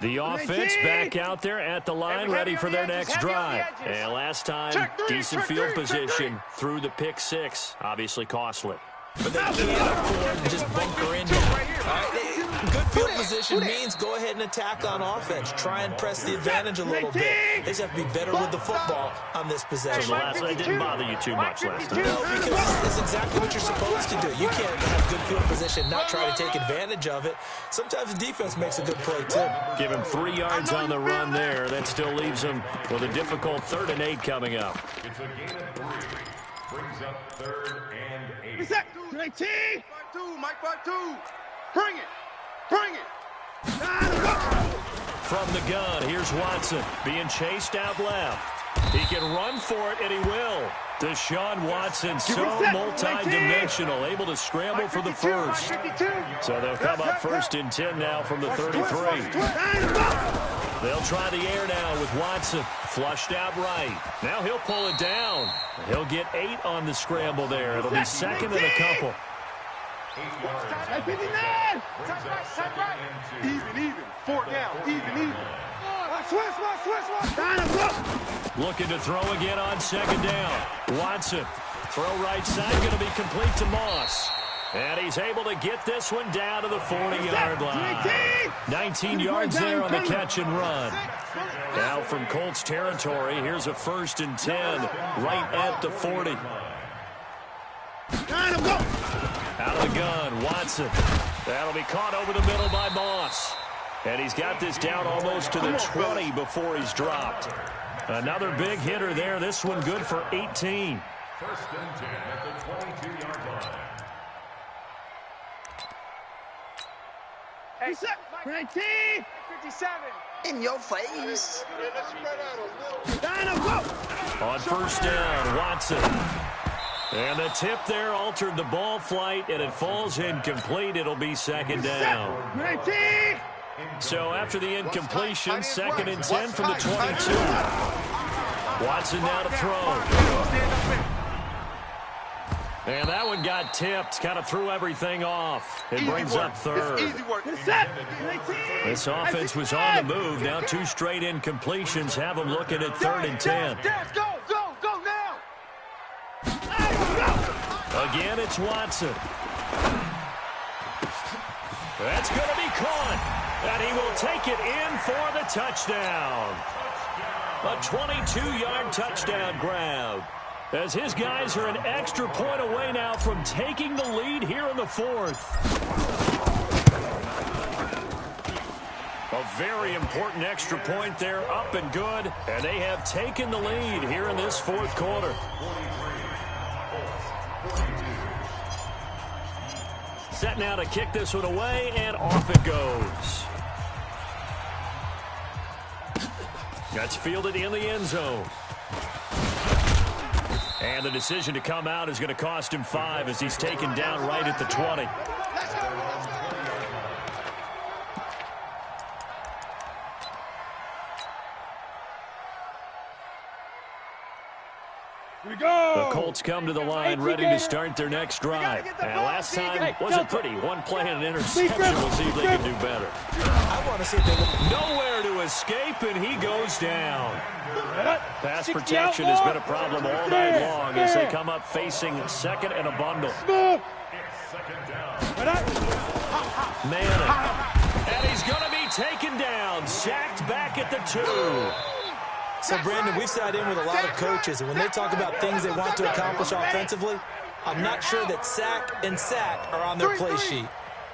The offense back out there at the line, ready for their next drive. And last time, decent field position through the pick six. Obviously costly. But they can't afford to just bunker in here. Good field position means go ahead and attack on offense. Try and press the advantage a little bit. They just have to be better with the football on this possession. That didn't bother you too much last time. No, because it's exactly what you're supposed to do. You can't have good field position, not try to take advantage of it. Sometimes the defense makes a good play, too. Give him 3 yards on the run there. That still leaves him with a difficult 3rd and 8 coming up. It's a gain of 3. Brings up 3rd and 8. Reset. 19. Mike 5-2. Bring it. Bring it. From the gun, here's Watson being chased out left. He can run for it, and he will. Deshaun Watson, so multi-dimensional, able to scramble for the first. So they'll come up 1st and 10 now from the 33. They'll try the air now with Watson. Flushed out right. Now he'll pull it down. He'll get 8 on the scramble there. It'll be 2nd and a couple. Even. 4 down. Even. Looking to throw again on 2nd down. Watson. Throw right side, going to be complete to Moss. And he's able to get this one down to the 40-yard line. 19 yards there on the catch and run. Now from Colts territory, here's a 1st and 10 right at the 40. Out of the gun, Watson. That'll be caught over the middle by Moss. And he's got this down almost to the 20 before he's dropped. Another big hitter there. This one good for 18. 1st and 10 at the 22-yard line. Hey, 19. 57. In your face. On 1st down, Watson. And the tip there altered the ball flight, and it falls incomplete. It'll be 2nd down. 19. So after the incompletion, 2nd and 10 from the 22. Watson now to throw. And that one got tipped, kind of threw everything off. It brings up 3rd. This offense was on the move. Now 2 straight incompletions have them looking at 3rd and 10. Go now. Again, it's Watson. That's going to be caught. And he will take it in for the touchdown. A 22-yard touchdown grab. As his guys are an extra point away now from taking the lead here in the 4th. A very important extra point there, up and good. And they have taken the lead here in this 4th quarter. Set now to kick this one away, and off it goes. That's fielded in the end zone. And the decision to come out is going to cost him 5 as he's taken down right at the 20. Here we The Colts come to the line ready to start their next drive. And last time wasn't pretty. One play and an interception. We'll see if they can do better. I want to see if they can. Nowhere to escape, and he goes down. Pass protection has been a problem all night long as they come up facing second and a bundle. Manning. And he's going to be taken down. Sacked back at the 2. So, Brandon, we've sat in with a lot of coaches, and when they talk about things they want to accomplish offensively, I'm not sure that sack and sack are on their play sheet.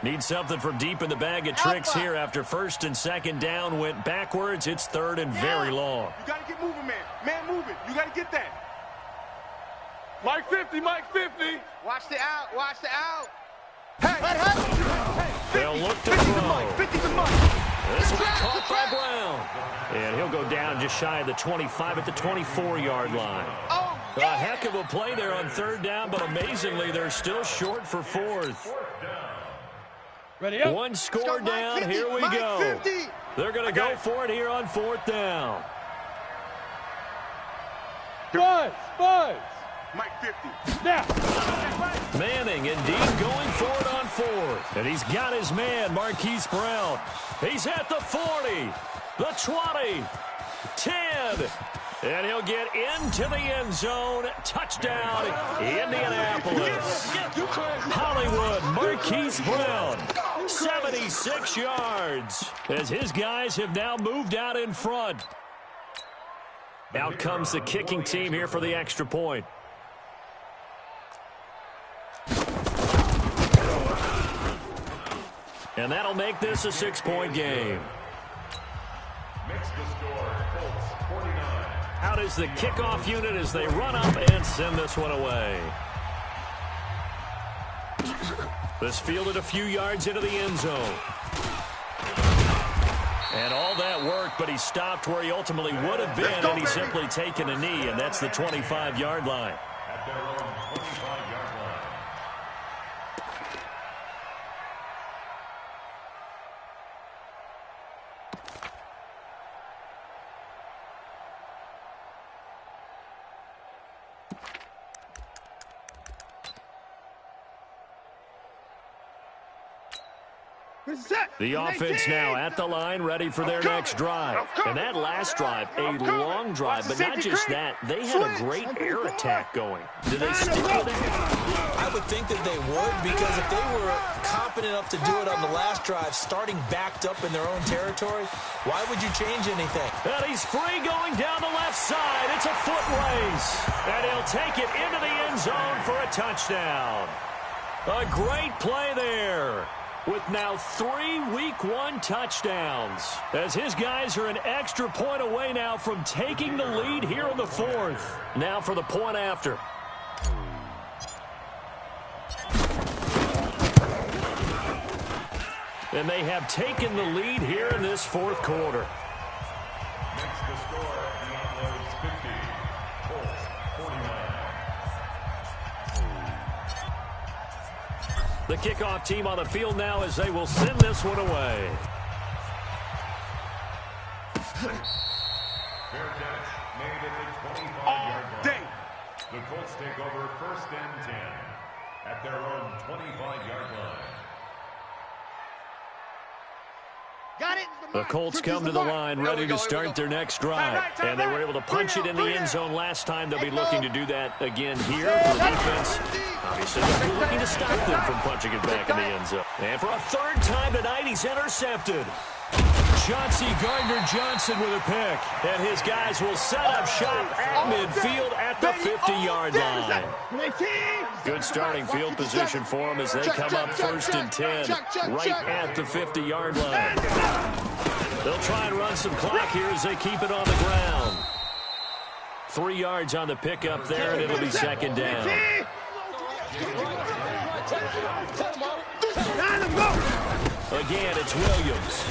Need something from deep in the bag of tricks here after first and second down went backwards. It's third and very long. You got to get moving, man. Man moving. You got to get that. Mike 50, Mike 50. Watch the out. Watch the out. Hey, They'll look to 50 throw. Mike, 50 to Mike. This will be caught by Brown. And he'll go down just shy of the 25 at the 24-yard line. A heck of a play there on third down, but amazingly, they're still short for fourth. Ready up. One score down. Here we go. They're going to go for it here on fourth down. Buzz. Mike 50. Now. Manning indeed going for it on fourth. And he's got his man, Marquise Brown. He's at the 40, the 20, 10. And he'll get into the end zone. Touchdown, Indianapolis. Hollywood, Marquise Brown, 76 yards. As his guys have now moved out in front. Out comes the kicking team here for the extra point. And that'll make this a 6-point game. Makes the score, Colts 49. Out is the kickoff unit as they run up and send this one away. This fielded a few yards into the end zone. And all that work, but he stopped where he ultimately would have been, and he's simply taken a knee, and that's the 25-yard line. At their own 25-yard line. The offense now at the line, ready for their next drive. And that last drive, a long drive, but not just that. They had a great air attack going. Do they stick with it? I would think that they would, because if they were competent enough to do it on the last drive, starting backed up in their own territory, why would you change anything? And he's free going down the left side. It's a foot race. And he'll take it into the end zone for a touchdown. A great play there, with now 3 Week 1 touchdowns, as his guys are an extra point away now from taking the lead here in the fourth. Now for the point after. And they have taken the lead here in this fourth quarter. Makes the score, Diablos 50, Colts 49. The kickoff team on the field now as they will send this one away. Fair catch made at the 25-yard line. The Colts take over first and 10 at their own 25-yard line. Got it. The Colts come to the line ready to start their next drive. And they were able to punch it in the end zone last time. They'll be looking to do that again here for the defense. Obviously, they'll be looking to stop them from punching it back in the end zone. And for a third time tonight, he's intercepted. Chauncey Gardner-Johnson with a pick. And his guys will set up shop at midfield at the 50-yard line. Good starting field position for them as they come up first and 10 right at the 50-yard line. They'll try and run some clock here as they keep it on the ground. 3 yards on the pickup there, and it'll be second down. Again, it's Williams.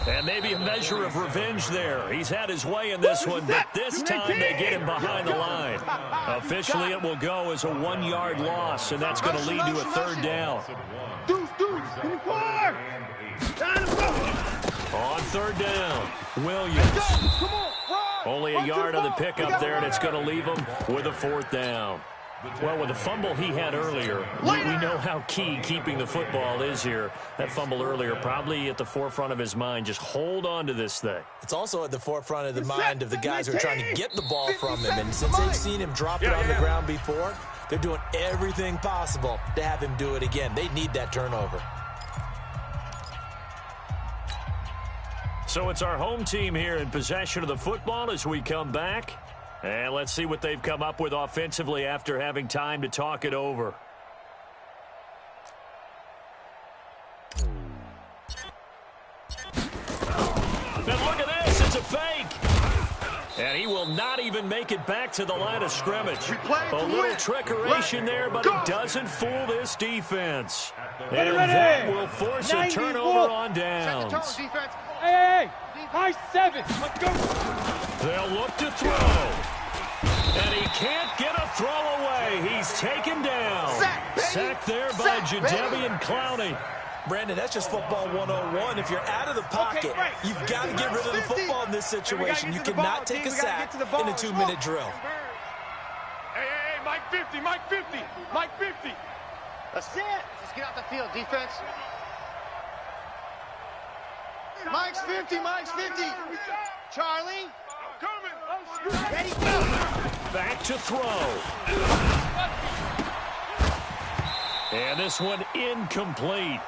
And maybe a measure of revenge there. He's had his way in this one, but this time they get him behind the line. Officially, it will go as a 1-yard loss, and that's going to lead to a third down. On third down, Williams. Only a yard on the pickup there, and it's going to leave him with a 4th down. Well, with the fumble he had earlier, we know how key keeping the football is here. That fumble earlier probably at the forefront of his mind. Just hold on to this thing. It's also at the forefront of the mind of the guys who are trying to get the ball from him. And since they've seen him drop it on the ground before, they're doing everything possible to have him do it again. They need that turnover. So it's our home team here in possession of the football as we come back. And let's see what they've come up with offensively after having time to talk it over. And look at this, it's a fake. And he will not even make it back to the line of scrimmage. A little trickeration there, but it doesn't fool this defense. And that will force a turnover on downs. Hey, high 7. Let's go. They'll look to throw. And he can't get a throw away. He's taken down. Sacked there by Jadeveon Clowney. Brandon, that's just football 101. If you're out of the pocket, you've got to get rid of the football in this situation. You cannot take a sack in a 2-minute drill. Hey, Mike 50, Mike 50, Mike 50. That's it. Just get out the field, defense. Mike's 50, Mike's 50. Charlie. Coming. Ready, go. Back to throw. And this one incomplete.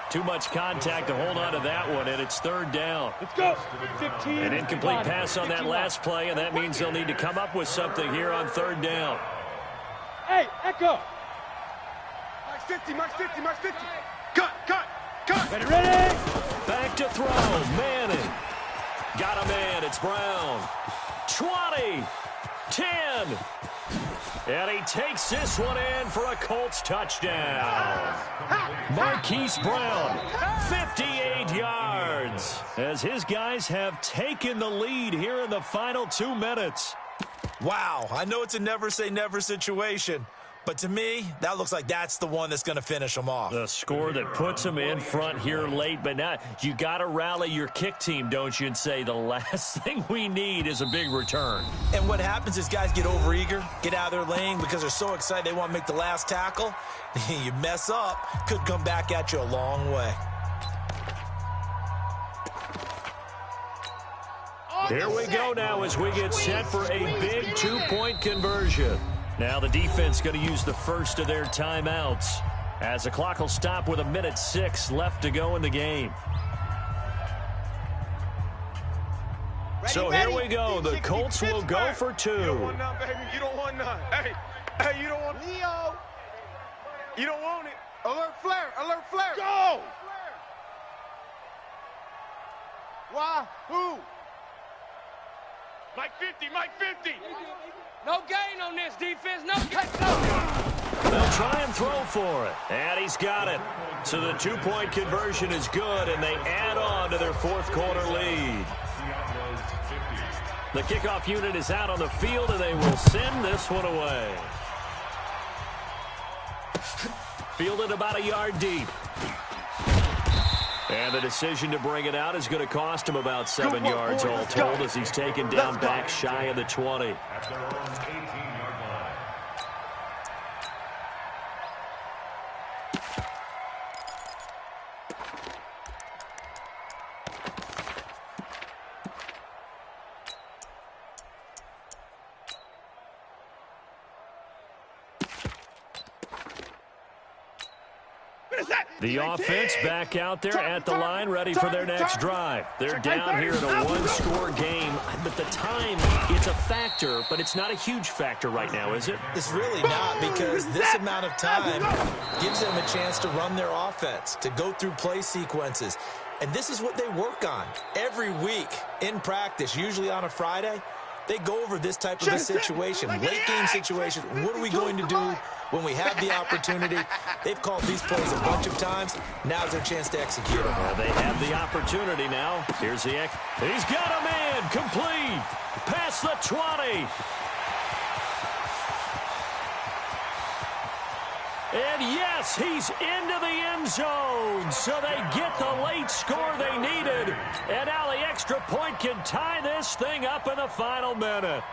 Too much contact to hold on to that one, and it's 3rd down. Let's go. 15. An incomplete pass on that last play, and that means they'll need to come up with something here on 3rd down. Hey, Echo. Mike's 50, Mike's 50, Mike's 50. Cut. Ready. Back to throw. Manning. Got a man. It's Brown. 20. 10. And he takes this one in for a Colts touchdown. Marquise Brown, 58 yards, as his guys have taken the lead here in the final 2 minutes. Wow, I know it's a never-say-never situation, but to me, that looks like that's the one that's going to finish them off. The score that puts them in front here late, but now you got to rally your kick team, don't you, and say the last thing we need is a big return. And what happens is guys get overeager, get out of their lane because they're so excited they want to make the last tackle. You mess up, could come back at you a long way. Here we go now as we get set for a big 2-point conversion. Now the defense going to use the first of their timeouts as the clock will stop with 1:06 left to go in the game. So here we go. The Colts will go for 2. You don't want none, baby. You don't want none. Hey, you don't want Leo. You don't want it. Alert flare, alert flare. Go! Why? Who? Mike 50, Mike 50. No gain on this defense. No gain. They'll try and throw for it. And he's got it. So the 2-point conversion is good, and they add on to their 4th quarter lead. The kickoff unit is out on the field, and they will send this one away. Fielded about a yard deep. And the decision to bring it out is going to cost him about 7 yards all told as he's taken down back shy of the 20. At their own 18-yard line. The offense back out there at the line, ready for their next drive. They're down here in a 1-score game, but the time, it's a factor, but it's not a huge factor right now, is it? It's really not, because this amount of time gives them a chance to run their offense, to go through play sequences. And this is what they work on every week in practice, usually on a Friday. They go over this type of a situation, late-game situation. What are we going to do when we have the opportunity? They've called these plays a bunch of times. Now's their chance to execute them. Well, they have the opportunity now. Here's the X. He's got a man. Complete. Past the 20. And yes, he's into the end zone. So they get the late score they needed. And now the extra point can tie this thing up in the final minute.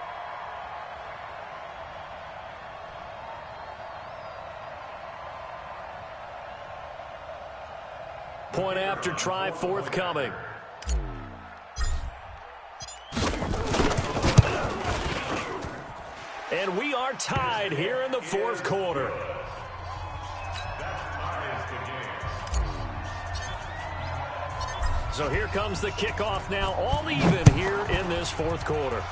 Point after try forthcoming. And we are tied here in the fourth quarter. So here comes the kickoff now, all even here in this fourth quarter.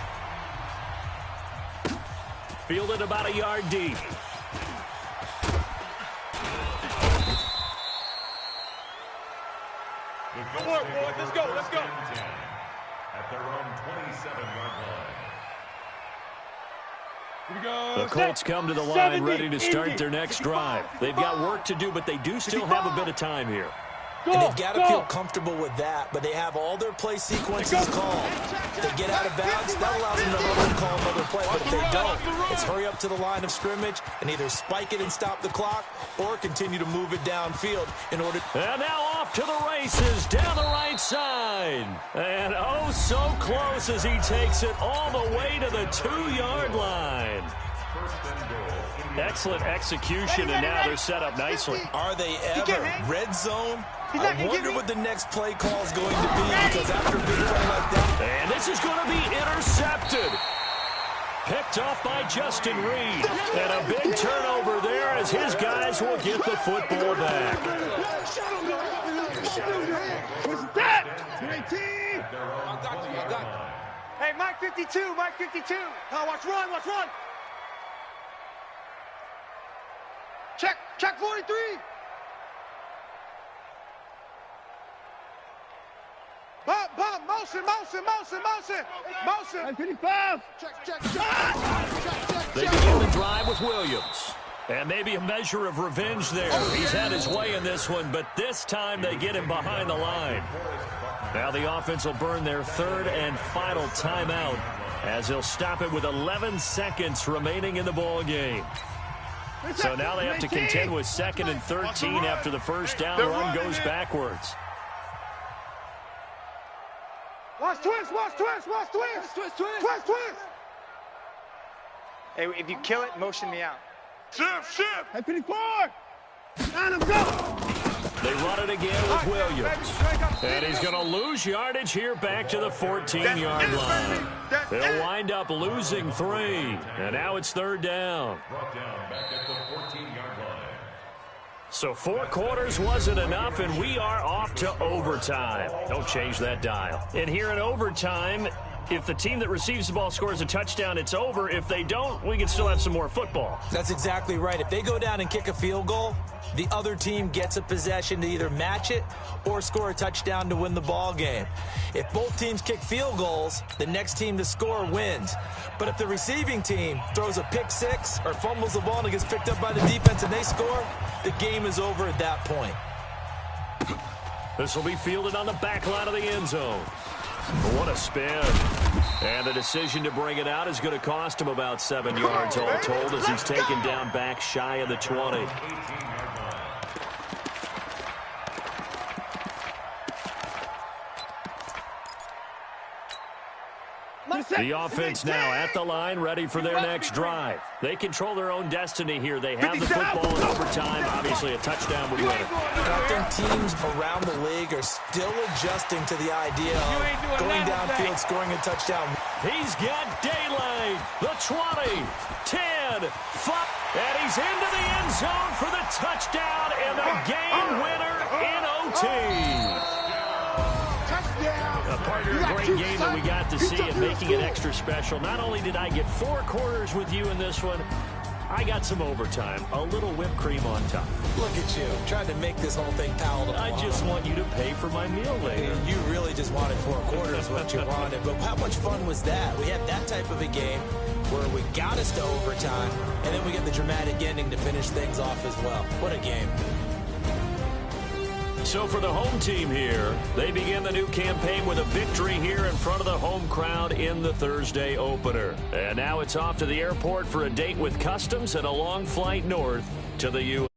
Fielded about a yard deep. Come on, boys. Let's go. Let's go. At their own 27-yard line. Here we go. The Colts come to the line ready to start their next drive. They've got work to do, but they do still have a bit of time here. And they've got to feel comfortable with that, but they have all their play sequences called. If they get out of bounds, that allows them to run and call another play, but if they don't, it's hurry up to the line of scrimmage and either spike it and stop the clock or continue to move it downfield in order. And now off to the races down the right side. And oh, so close as he takes it all the way to the 2-yard line. Excellent execution, and now they're set up nicely. Are they ever? Red zone? I wonder what the next play call is going to be, because after a big play like that. And this is going to be intercepted. Picked off by Justin Reed. And a big turnover there as his guys will get the football back. What's that? 18. Hey, Mike 52, Mike 52. Now watch run, watch run. Check 43. Bump, motion. 55. Check. They begin the drive with Williams. And maybe a measure of revenge there. He's had his way in this one, but this time they get him behind the line. Now the offense will burn their third and final timeout as they'll stop it with 11 seconds remaining in the ball game. So now they have to contend with 2nd and 13 after the first down run goes backwards. Watch twist. Hey, if you kill it, motion me out. Shift. Hey, 54. Line him, go. They run it again with Williams. And he's going to lose yardage here back to the 14-yard line. They'll wind up losing 3. And now it's 3rd down. Brought down back at the 14-yard line. So 4 quarters wasn't enough, and we are off to overtime. Don't change that dial. And here in overtime, if the team that receives the ball scores a touchdown, it's over. If they don't, we can still have some more football. That's exactly right. If they go down and kick a field goal, the other team gets a possession to either match it or score a touchdown to win the ball game. If both teams kick field goals, the next team to score wins. But if the receiving team throws a pick six or fumbles the ball and it gets picked up by the defense and they score, the game is over at that point. This will be fielded on the back line of the end zone. What a spin. And the decision to bring it out is going to cost him about 7 yards all told as he's taken down back shy of the 20. The offense now at the line, ready for their next drive. They control their own destiny here. They have the football in overtime. Obviously, a touchdown would win it. I think teams around the league are still adjusting to the idea of going downfield, scoring a touchdown. He's got daylight. The 20, 10, 5, and he's into the end zone for the touchdown and the game winner in OT. A partner, a great game that we got to see and making it extra special. Not only did I get 4 quarters with you in this one, I got some overtime, a little whipped cream on top. Look at you, trying to make this whole thing palatable. I just want you to pay for my meal later. You really just wanted 4 quarters, what you wanted. But how much fun was that? We had that type of a game where we got us to overtime, and then we get the dramatic ending to finish things off as well. What a game. So for the home team here, they begin the new campaign with a victory here in front of the home crowd in the Thursday opener. And now it's off to the airport for a date with Customs and a long flight north to the U.S.